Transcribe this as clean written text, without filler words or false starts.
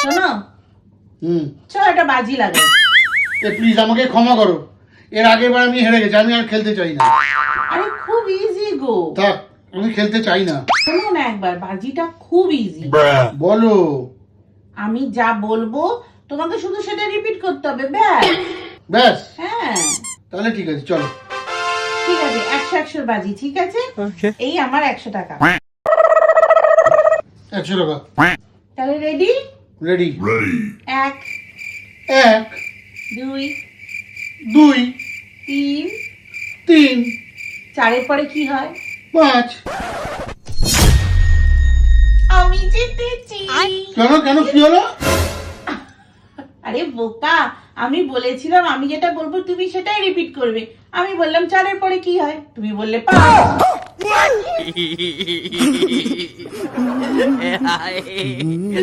শোনো, চলো একটা বাজি লাগাই। প্লিজ আমাকে ক্ষমা করো, এর আগের বার আমি হেরে গেছি, আমি আর খেলতে চাই না। আরে খুব ইজি গো। থাক, আমি খেলতে চাই না। শোনো না একবার, বাজিটা খুব ইজি। বলো। আমি যা বলবো তোমাকে শুধু সেটা রিপিট করতে হবে, ব্যাস। ব্যাস? হ্যাঁ তাহলে ঠিক আছে, চলো। ঠিক আছে, 100 বাজি, ঠিক আছে। এই আমার 100 টাকা। 100 টাকা। তাহলে রেডি? রেডি। 1 1 2 2 3 3 4-এর পরে কি হয়? 5। আমি জিতেছি। কেন কেন, কি হলো? আরে বোকা, আমি বলেছিলাম আমি যেটা বলবো তুমি সেটাই রিপিট করবে। আমি বললাম 4-এর পরে কি হয়, তুমি বললে 5।